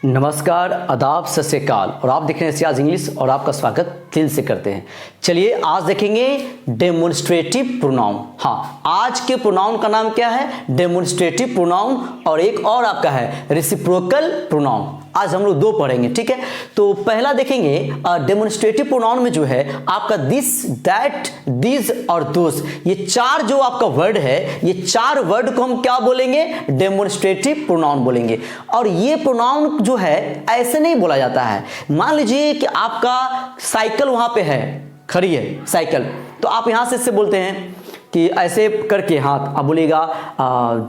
नमस्कार, आदाब, सत श्री अकाल। और आप देख रहे हैं सियाज इंग्लिश और आपका स्वागत दिल से करते हैं। चलिए आज देखेंगे डेमोन्स्ट्रेटिव प्रोनाउन। हाँ, आज के प्रोनाउन का नाम क्या है? Demonstrative pronoun. और एक और आपका है रेसिप्रोकल प्रोनाउन। आज हम लोग दो पढ़ेंगे, ठीक है। तो पहला देखेंगे डेमोन्स्ट्रेटिव प्रोनाउन में जो है आपका दिस, दैट, दिस और दोस, ये चार जो आपका वर्ड है, ये चार वर्ड को हम क्या बोलेंगे? डेमोन्स्ट्रेटिव प्रोनाउन बोलेंगे। और ये प्रोनाउन जो है ऐसे नहीं बोला जाता है। मान लीजिए कि आपका साइकिल वहां पे है, खड़ी है साइकिल, तो आप यहां से इससे बोलते हैं कि ऐसे करके हाथ, आप बोलिएगा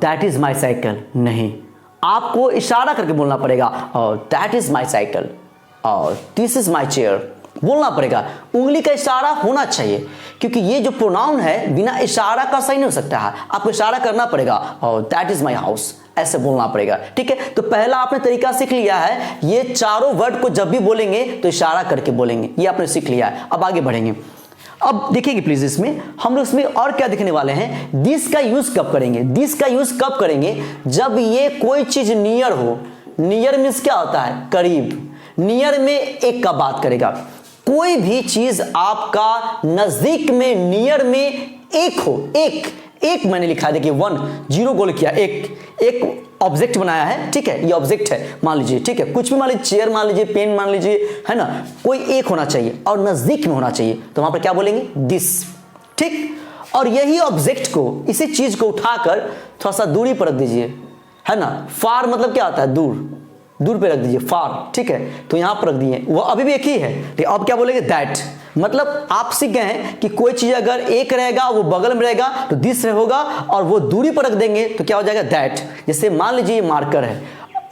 दैट इज माई साइकिल। नहीं, आपको इशारा करके बोलना पड़ेगा दैट इज माई साइकिल और दिस इज माई चेयर बोलना पड़ेगा। उंगली का इशारा होना चाहिए, क्योंकि ये जो प्रोनाउन है बिना इशारा का सही नहीं हो सकता है। आपको इशारा करना पड़ेगा और दैट इज माई हाउस, ऐसे बोलना पड़ेगा, ठीक है। तो पहला आपने तरीका सीख लिया है। ये चारों वर्ड को जब भी बोलेंगे तो इशारा करके बोलेंगे, ये आपने सीख लिया है। अब आगे बढ़ेंगे। अब देखिए प्लीज, इसमें हम लोग इसमें और क्या देखने वाले हैं। दिस का यूज कब करेंगे? दिस का यूज कब करेंगे? जब ये कोई चीज नियर हो। नियर मीन्स क्या होता है? करीब। नियर में एक का बात करेगा। कोई भी चीज आपका नजदीक में, नियर में एक हो। एक मैंने लिखा है, देखिए 1 0 गोल किया, एक ऑब्जेक्ट बनाया है, ठीक है। ये ऑब्जेक्ट है मान लीजिए, ठीक है। कुछ भी मान लीजिए, चेयर मान लीजिए, पेन मान लीजिए, है ना। कोई एक होना चाहिए और नजदीक में होना चाहिए, तो वहां पर क्या बोलेंगे? दिस, ठीक। और यही ऑब्जेक्ट को, इसी चीज को उठाकर थोड़ा सा दूरी पर रख दीजिए, है ना। फार मतलब क्या होता है? दूर पे रख दीजिए, फार, ठीक है। तो यहां पर रख दिए, वो अभी भी एक ही है, ठीक। अब क्या बोलेंगे? दैट। मतलब आप सीख गए हैं कि कोई चीज अगर एक रहेगा, वो बगल में रहेगा, तो दिस होगा, और वो दूरी पर रख देंगे तो क्या हो जाएगा? दैट। जैसे मान लीजिए ये मार्कर है,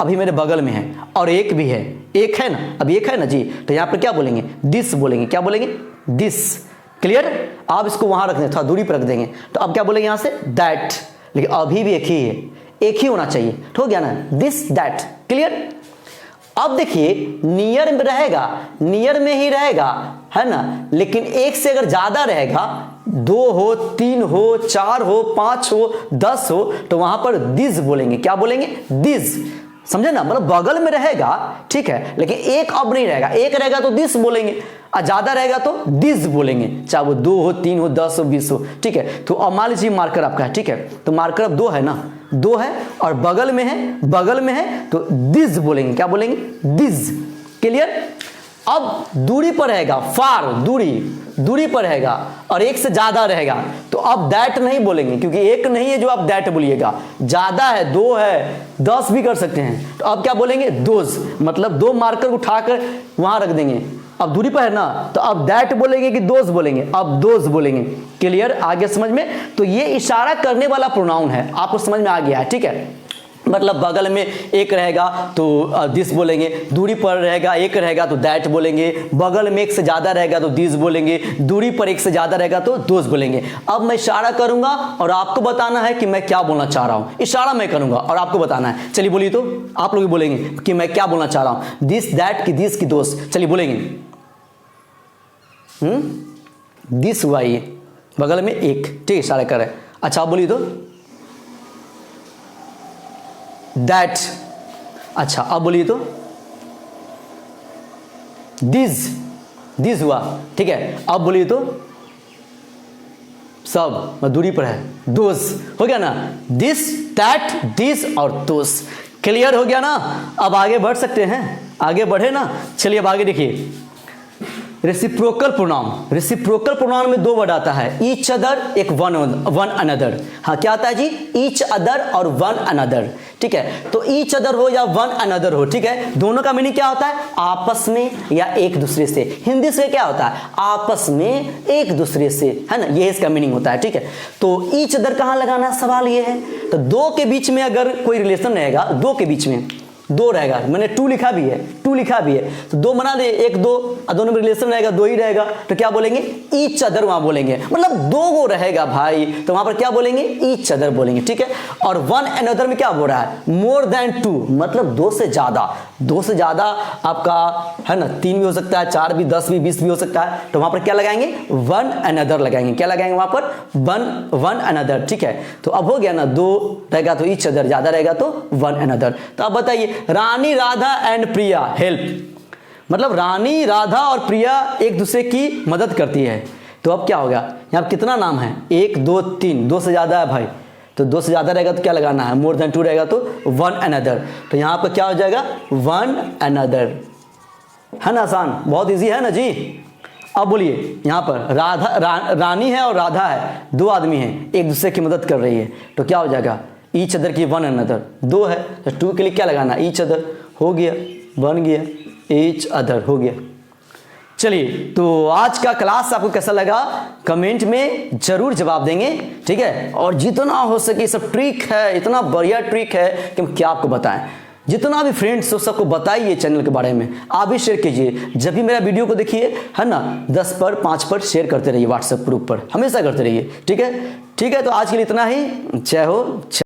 अभी मेरे बगल में है, और एक भी है, एक है ना, अभी एक है ना जी, तो यहां पर क्या बोलेंगे? दिस बोलेंगे। क्या बोलेंगे? दिस। क्लियर? आप इसको वहां रख दें, थोड़ा दूरी पर रख देंगे, तो अब क्या बोलेंगे? यहां से दैट। लेकिन अभी भी एक ही है, एक ही होना चाहिए, तो हो गया ना, दिस दैट। क्लियर? अब देखिए नियर में रहेगा, नियर में ही रहेगा, है ना। लेकिन एक से अगर ज्यादा रहेगा, 2 हो, 3 हो, 4 हो, 5 हो, 10 हो, तो वहां पर दिस बोलेंगे। क्या बोलेंगे? दिस। समझे ना? मतलब बगल में रहेगा, ठीक है, लेकिन एक अब नहीं रहेगा। एक रहेगा तो दिस बोलेंगे, और ज्यादा रहेगा तो दिस बोलेंगे, चाहे वो 2 हो, 3 हो, 10 हो, 20 हो, ठीक है। तो अब मान लीजिए मार्कर आपका है, ठीक है। तो मार्कर अब 2 है ना, 2 है और बगल में है, तो दिस बोलेंगे। क्या बोलेंगे? दिस। क्लियर? अब दूरी पर रहेगा, फार, दूरी पर रहेगा, और एक से ज्यादा रहेगा, तो अब दैट नहीं बोलेंगे, क्योंकि एक नहीं है जो आप दैट बोलिएगा, ज्यादा है, 2 है, 10 भी कर सकते हैं, तो अब क्या बोलेंगे? दोज। मतलब 2 मार्कर उठाकर वहां रख देंगे। अब दूरी पर है ना, तो अब दैट बोलेंगे कि दोज बोलेंगे? अब दोज बोलेंगे। क्लियर? आगे समझ में? तो ये इशारा करने वाला प्रोनाउन है, आपको समझ में आ गया है, ठीक है। मतलब बगल में एक रहेगा तो दिस बोलेंगे, दूरी पर रहेगा एक रहेगा तो दैट बोलेंगे, बगल में एक से ज्यादा रहेगा तो दिस बोलेंगे, दूरी पर एक से ज्यादा रहेगा तो दोस बोलेंगे। अब मैं इशारा करूंगा और आपको बताना है कि मैं क्या बोलना चाह रहा हूं। इशारा मैं करूंगा और आपको बताना है। चलिए बोलिए, तो आप लोग भी बोलेंगे कि मैं क्या बोलना चाह रहा हूं। दिस, दैट की दिस की दोस। चलिए बोलेंगे। दिस हुआ, ये बगल में एक, ठीक, इशारा कर रहे हैं। अच्छा आप बोलिए तो दैट। अच्छा अब बोलिए तो दिस हुआ, ठीक है। अब बोलिए तो सब दूरी पर है, दोस। हो गया ना, दिस, दैट, दिस और दोस। क्लियर हो गया ना? अब आगे बढ़ सकते हैं, आगे बढ़े ना। चलिए अब आगे देखिए, रेसिप्रोकल प्रोनाउन। रेसिप्रोकल प्रोनाउन में 2 वर्ड आता है, ईच अदर, एक वन अनदर। हाँ क्या आता है जी? ईच अदर और वन अनदर, ठीक है। तो ईच अदर हो या वन अनदर हो, ठीक है, दोनों का मीनिंग क्या होता है? आपस में या एक दूसरे से। हिंदी से क्या होता है? आपस में, एक दूसरे से, है ना, ये इसका मीनिंग होता है, ठीक है। तो ईच अदर कहां लगाना, सवाल ये है। तो 2 के बीच में अगर कोई रिलेशन रहेगा, 2 के बीच में 2 रहेगा, मैंने 2 लिखा भी है, 2 लिखा भी है, तो 2 बना दे, 1 2, दोनों में रिलेशन रहेगा, 2 ही रहेगा, तो क्या बोलेंगे? ईच अदर वहां बोलेंगे। मतलब 2 गो रहेगा भाई, तो वहां पर क्या बोलेंगे? ईच अदर बोलेंगे, ठीक है। और वन अनदर में क्या बोल रहा है? मोर देन 2, मतलब 2 से ज्यादा, 2 से ज़्यादा आपका है ना, 3 भी हो सकता है, 4 भी, 10 भी, 20 भी हो सकता है, तो वहाँ पर क्या लगाएंगे, वन अनदर लगाएंगे। क्या लगाएंगे वहाँ पर, वन अनदर। ठीक है, तो अब हो गया ना, 2 रहेगा तो ईच अदर, ज़्यादा रहेगा तो वन अनदर। तो अब बताइए, रानी राधा एंड प्रिया हेल्प, मतलब रानी राधा और प्रिया एक दूसरे की मदद करती है। तो अब क्या होगा, यहाँ कितना नाम है, 1 2 3, 2 से ज़्यादा है भाई, तो 2 से ज़्यादा रहेगा तो क्या लगाना है, मोर देन 2 रहेगा तो वन अनदर। तो यहाँ पर क्या हो जाएगा, वन अनदर, है ना, आसान, बहुत इजी है ना जी। अब बोलिए, यहाँ पर रानी है और राधा है, 2 आदमी हैं, एक दूसरे की मदद कर रही है, तो क्या हो जाएगा, ईच अदर की वन अनदर, 2 है तो 2 के लिए क्या लगाना, ईच अदर, हो गया, बन गया, ईच अदर हो गया। चलिए, तो आज का क्लास आपको कैसा लगा कमेंट में जरूर जवाब देंगे, ठीक है। और जितना हो सके, सब ट्रिक है, इतना बढ़िया ट्रिक है कि हम क्या आपको बताएं। जितना भी फ्रेंड्स हो सबको बताइए चैनल के बारे में, आप भी शेयर कीजिए। जब भी मेरा वीडियो को देखिए, है ना, 10 पर 5 पर शेयर करते रहिए, व्हाट्सएप ग्रुप पर हमेशा करते रहिए, ठीक है। ठीक है, तो आज के लिए इतना ही। जय हो।